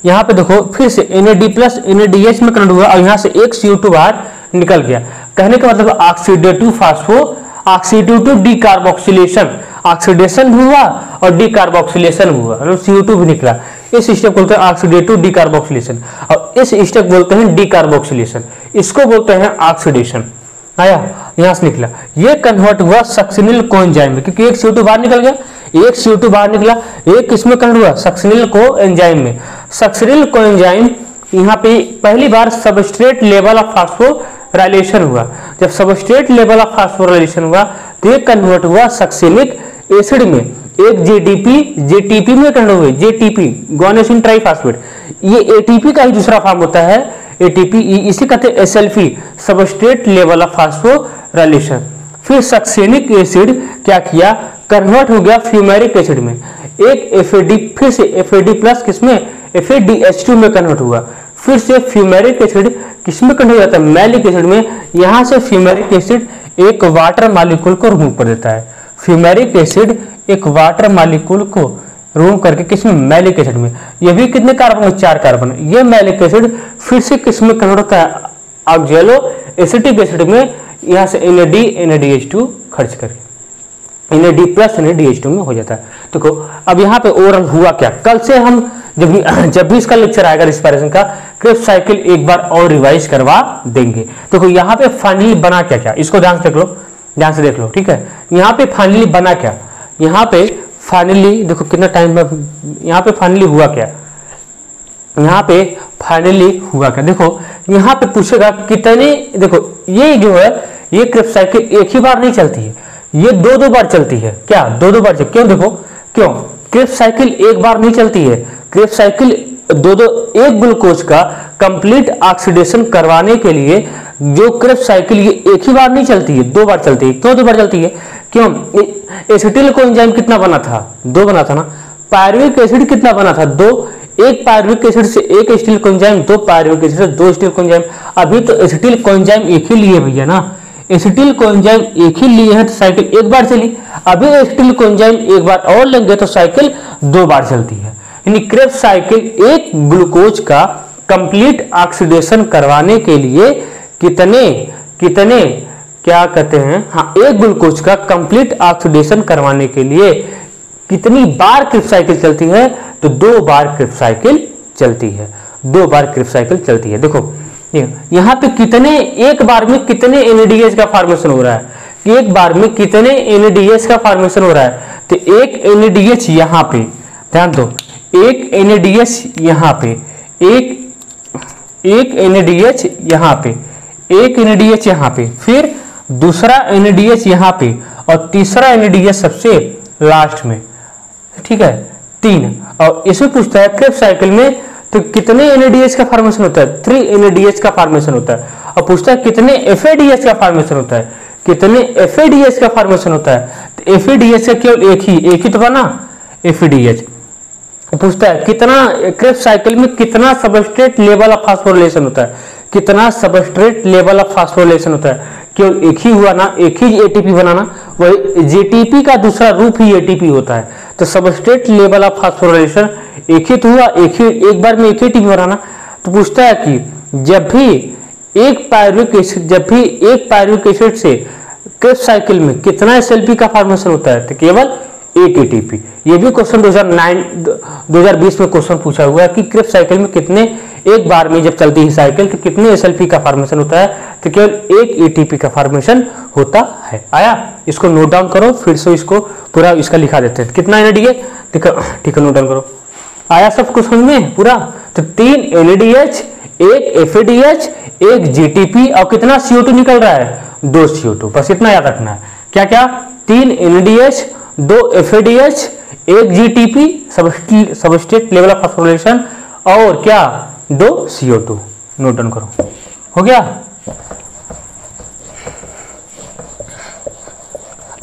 यहाँ पे देखो फिर से NAD प्लस NADH में कन्वर्ट हुआ और यहाँ से एक CO2 बाहर निकल गया। कहने का मतलब ऑक्सीडेटिव डीकार्बोक्सिलेशन, ऑक्सीडेशन भी हुआ और डीकार्बोक्सिलेशन भी हुआ, मतलब CO2 भी निकला। इस स्टेप बोलते हैं ऑक्सीडेटिव डीकार्बोक्सिलेशन और इस स्टेप बोलते हैं डीकार्बोक्सिलेशन, इसको बोलते हैं ऑक्सीडेशन। आया, यहां से निकला, ये कन्वर्ट हुआ सक्सिनिल कोएंजाइम में, क्योंकि एक CO2 बाहर निकल गया, एक CO2 बाहर निकला, एक किसमें कन्वर्ट हुआ, सक्सिनिल कोएंजाइम में। सक्सिनिल कोएंजाइम यहाँ पे पहली बार सबस्ट्रेट लेवल ऑफ फास्फोराइलेशन हुआ। जब सबस्ट्रेट लेवल ऑफ फास्फोराइलेशन हुआ तो ये कन्वर्ट हुआ सक्सिनिक एसिड में, एक जेटीपी में कन्वर्ट हुए, जेटीपी गुआनोसिन ट्राइफॉस्फेट। ये एटीपी का ही दूसरा फॉर्म होता है, एटीपी, इसी कहते हैं SLP, substrate level of phosphorylation. फिर सक्सेनिक एसिड क्या किया, कन्वर्ट हो गया फ्यूमेरिक एसिड में, एक FAD, फिर से FAD प्लस किसमें, FADH2 में कन्वर्ट हुआ। फिर से फ्यूमेरिक एसिड किसमें कन्वर्ट हो जाता है, मैलिक एसिड में। यहां से फ्यूमेरिक एसिड एक वाटर मॉलिक्यूल को रिमूव कर देता है, फ्यूमेरिक एसिड एक वाटर मॉलिक्यूल को रिमूव करके किसमें, मैलिक एसिड में। ये भी कितने कार्बन, 4 कार्बन। ये मैलिक एसिड फिर से किसमें कन्वर्ट होता है, ऑक्जेलोएसिटिक एसिड में। यहां से NADH2 खर्च करके NAD प्लस NADH2 में हो जाता है। देखो अब यहाँ पे ओवरऑल हुआ क्या, कल से हम जब भी इसका लेक्चर आएगा रिस्पायरेशन का, क्रेब्स साइकिल एक बार और रिवाइज करवा देंगे। देखो यहाँ पे फाइनली बना क्या क्या, इसको ध्यान से देख लो, ठीक है। यहाँ पे फाइनली बना क्या, यहाँ पे फाइनली देखो कितना टाइम में, यहाँ पे फाइनली हुआ क्या, यहाँ पे फाइनली हुआ क्या। देखो यहाँ पे पूछेगा कितने, देखो ये जो है ये क्रेब्स साइकिल एक ही बार नहीं चलती है, ये 2-2 बार चलती है। क्या 2-2 बार चलती, क्यों, देखो क्यों, क्रेब्स साइकिल एक बार नहीं चलती है, क्रेब्स साइकिल एक ग्लूकोज का कंप्लीट ऑक्सीडेशन करवाने के लिए जो क्रेब्स साइकिल ये एक ही बार नहीं चलती है, 2 बार चलती है। क्यों 2 बार चलती है, क्यों, एसिटिल कोएंजाइम कितना बना था, 2 बना था ना। पायरुविक एसिड कितना बना था, 2। एक पायरुविक एसिड से एक एसिटिल कोएंजाइम, 2 पायरुविक एसिड से 2 एसिटिल कोएंजाइम। अभी तो एसिटिल कोएंजाइम एक ही लिए भैया ना, एसिटिल कोएंजाइम एक ही लिए हैं तो साइकिल एक बार चली। अभी एसिटिल कोएंजाइम एक बार और लेंगे तो साइकिल 2 बार चलती है। यानी क्रेब्स साइकिल एक ग्लूकोज का कंप्लीट ऑक्सीडेशन करवाने के लिए कितने क्या कहते हैं, हाँ, एक ग्लूकोज का कंप्लीट ऑक्सीडेशन करवाने के लिए कितनी बार क्रेब्स साइकिल चलती है, तो 2 बार क्रेब्स साइकिल चलती है, 2 बार क्रेब्स साइकिल चलती है। देखो यहाँ पे कितने, एक बार में कितने NADH का फॉर्मेशन हो रहा है, एक बार में कितने NADH का फॉर्मेशन हो रहा है, तो एक NADH यहाँ पे, ध्यान दो, एक NADH यहाँ पे, एक NADH यहाँ पे, एक NADH यहाँ पे, फिर दूसरा NADH यहाँ पे और तीसरा NADH सबसे लास्ट में, ठीक है, 3। और इसमें पूछता है क्रेब्स साइकिल में तो कितने NADH का फॉर्मेशन होता है, 3 NADH का फॉर्मेशन होता है। और पूछता है कितने FADH का फॉर्मेशन होता है, कितने FADH का फॉर्मेशन होता है, तो FADH का केवल एक ही तो बना, FADH। पूछता है कितना क्रेब्स साइकिल में कितना सबस्ट्रेट लेवल ऑफ फास्फोराइलेशन होता है, कितना सबस्ट्रेट लेवल ऑफ फास्फोराइलेशन होता है, केवल एक ही हुआ ना, एक ही ATP बनाना, वही जेटीपी का दूसरा रूप ही ATP होता है। तो सबस्ट्रेट लेवल ऑफ फास्फोराइलेशन एक ही तो हुआ, एक बार में एक ही ATP बनाना। तो पूछता है कि जब भी एक पायरुविक एसिड से क्रेब्स साइकिल में कितना SLP का फॉर्मेशन होता है, तो केवल एक ATP। ये भी क्वेश्चन 2020 में क्वेश्चन पूछा हुआ है कि क्रेब्स साइकिल में कितने एक बार में जब चलती है साइकिल तो कितने एसएलपी का फॉर्मेशन होता है, तो केवल एक एटीपी का फॉर्मेशन होता है। आया, इसको नोट डाउन करो, फिर से इसको पूरा इसका लिखा देते हैं कितना एनएडीए, ठीक है नोट डाउन करो। आया सब कुछ समझ में पूरा, तो 3 एनएडीएच, एक एफएडीएच, एक जीटीपी और कितना CO2 निकल रहा है, 2 CO2, बस इतना याद रखना है। क्या क्या, 3 एनएडीएच, 2 एफएडीएच, एक GTP substrate level of phosphorylation और क्या 2 CO2। नोट डाउन करो, हो गया।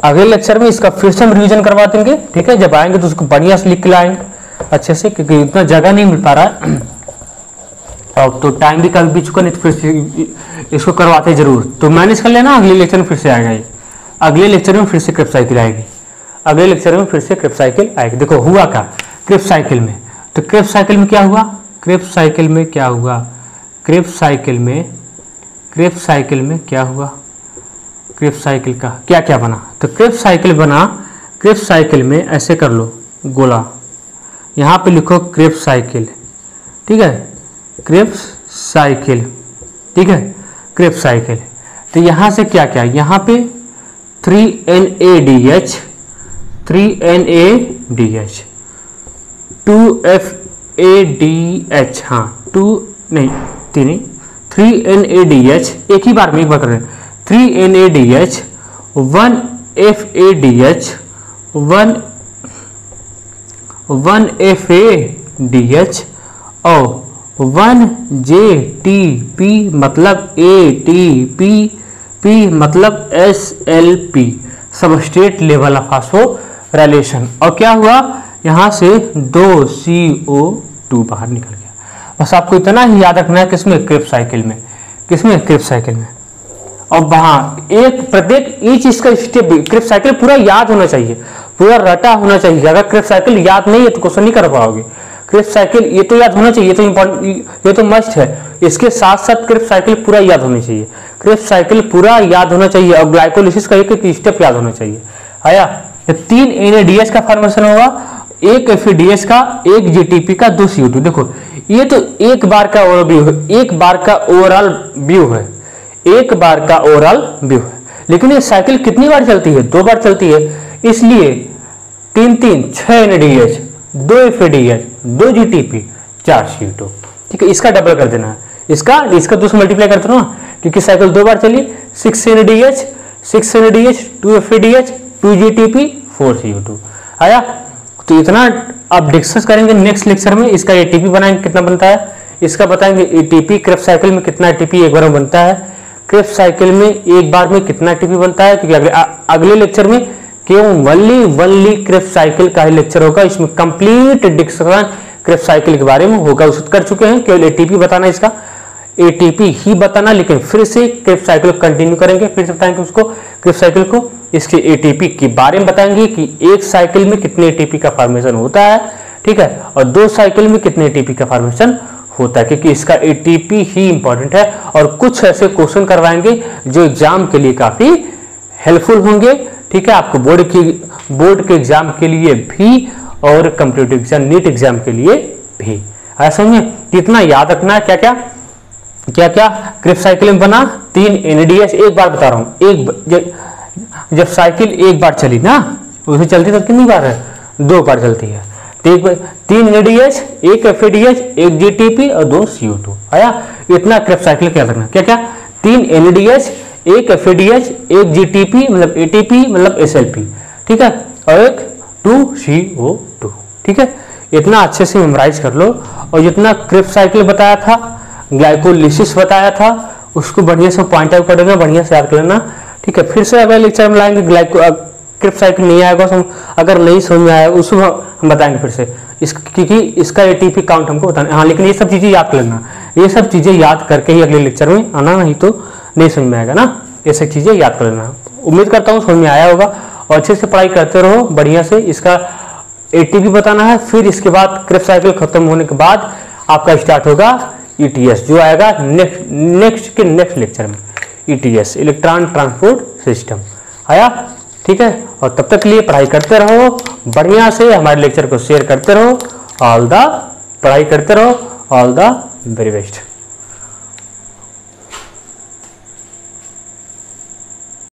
अगले लेक्चर में इसका फिर से हम रिवीजन करवा देंगे, ठीक है। जब आएंगे तो उसको बढ़िया से लिख के लाएंगे अच्छे से, क्योंकि इतना जगह नहीं मिल पा रहा है अब तो, टाइम भी कभी बीच चुका, नहीं तो फिर से इसको करवाते जरूर, तो मैनेज कर लेना। अगले लेक्चर में फिर से आएगा ये, अगले लेक्चर में फिर से क्रिप्स साइकिल आएगी, अगले लेक्चर में फिर से क्रिप्स साइकिल आएगी। देखो हुआ क्या क्रिप्स साइकिल में, तो क्रिप्स साइकिल में क्या हुआ, क्रिप्स साइकिल में क्या हुआ, क्रिप्स साइकिल में क्या हुआ, क्रिप्स साइकिल का क्या क्या बना, तो क्रिप्स साइकिल बना, क्रिप्स साइकिल में ऐसे कर लो गोला, यहाँ पे लिखो क्रिप्स साइकिल, ठीक है, क्रिप्स साइकिल, ठीक है, क्रिप्स साइकिल। तो यहाँ से क्या क्या, यहाँ पे 3NADH, 2FADH, हाँ 3NADH, एक ही बार में एक बार कर रहे हैं, 3NADH, 1FADH, 1FADH और 1JTP मतलब ATP, P मतलब SLP, substrate level of phosphorylation. और क्या हुआ, यहाँ से 2 CO2 बाहर निकल गया। बस आपको इतना ही याद रखना है, किसमें, क्रिप्स साइकिल में, किसमें, क्रिप्स साइकिल में। और वहाँ एक प्रत्येक ईच इसका स्टेप क्रिप्स साइकिल पूरा याद होना चाहिए, पूरा रटा होना चाहिए। अगर क्रिप्स साइकिल याद नहीं है तो क्वेश्चन नहीं कर पाओगे। क्रिप्स साइकिल ये तो याद होना चाहिए, ये तो इम्पोर्टेंट, ये तो मस्ट है। इसके साथ साथ क्रिप्स साइकिल पूरा याद होनी चाहिए, क्रिप्स साइकिल पूरा याद होना चाहिए और ग्लाइकोलिसिस का एक एक स्टेप याद होना चाहिए। आया, 3 NADH का फॉर्मेशन होगा, एक FADH का, एक GTP का, 2 CO2। देखो ये तो एक बार का ओवरऑल व्यू है, एक बार का ओवरऑल व्यू है, एक बार का ओवरऑल व्यू है। लेकिन ये साइकिल कितनी बार चलती है, 2 बार चलती है, इसलिए 3 3 6 NADH, 2 FADH, 2 GTP, 4 CO2, ठीक है। इसका डबल कर देना है, इसका 2 से मल्टीप्लाई करते हो ना, क्योंकि साइकिल 2 बार चली। 6 NADH, 2 FADH, 2 GTP, 4 CO2। आया, तो इतना आप डिस्कस करेंगे नेक्स्ट लेक्चर में। इसका ATP बनाएंगे कितना बनता है, इसका बताएंगे ATP क्रिप्स साइकिल में कितना ATP एक बार में बनता है, क्रिप्स साइकिल में एक बार में कितना ATP बनता है, क्योंकि अगले लेक्चर में केवल वनली क्रिप्स साइकिल का ही लेक्चर होगा। इसमें कंप्लीट डिस्कशन क्रिप्स साइकिल के बारे में होगा, उसे कर चुके हैं। केवल ATP बताना, इसका ATP ही बताना, लेकिन फिर से क्रिप्स साइकिल को कंटिन्यू करेंगे, फिर से बताएंगे उसको क्रिप्स साइकिल को, इसके ATP के बारे में बताएंगे कि एक साइकिल में कितने ATP का फॉर्मेशन होता है, ठीक है, और 2 साइकिल में कितने ATP का फॉर्मेशन होता है, क्योंकि इसका ATP ही इंपॉर्टेंट है। और कुछ ऐसे क्वेश्चन करवाएंगे जो एग्जाम के लिए काफी हेल्पफुल होंगे, ठीक है, आपको बोर्ड के एग्जाम के लिए भी और कॉम्पिटिटिव एग्जाम, नीट एग्जाम के लिए भी। ऐसा समझे, कितना याद रखना है, क्या क्या क्रिप्स साइकिल में बना, 3 NADH, एक बार बता रहा हूं, जब साइकिल एक बार चली ना, उसे चलती तो कितनी बार है, 2 बार चलती है। 3 NADH, एक FADH, एक GTP और 2 CO2। आया, इतना क्रिप्स साइकिल क्या रखना, क्या 3 NADH, एक FADH, एक GTP मतलब ATP मतलब SLP, ठीक है, और एक 2 CO2, ठीक है। इतना अच्छे से मेमोराइज कर लो। और जितना क्रिप्स साइकिल बताया था, ग्लाइकोलिसिस बताया था, उसको बढ़िया से पॉइंट आउट कर देना, बढ़िया से याद कर लेना, ठीक है। फिर से अगले लेक्चर में लाएंगे, क्रिप्स साइकिल नहीं आएगा, अगर नहीं समझ में आया उसको हम बताएंगे फिर से, क्योंकि इसका ATP काउंट हमको बताना। हाँ, लेकिन ये सब चीजें याद कर लेना, ये सब चीजें याद करके ही अगले लेक्चर में आना, नहीं तो नहीं समझ में आएगा ना। ये सब चीजें याद कर लेना। उम्मीद करता हूँ समझ में आया होगा, और अच्छे से पढ़ाई करते रहो बढ़िया से। इसका ATP बताना है, फिर इसके बाद क्रिप्स साइकिल खत्म होने के बाद आपका स्टार्ट होगा ETS, जो आएगा नेक्स्ट लेक्चर में। ETS, electron transport system. आया, ठीक है। और तब तक के लिए पढ़ाई करते रहो बढ़िया से, हमारे लेक्चर को शेयर करते रहो, ऑल द पढ़ाई करते रहो, ऑल द वेरी बेस्ट।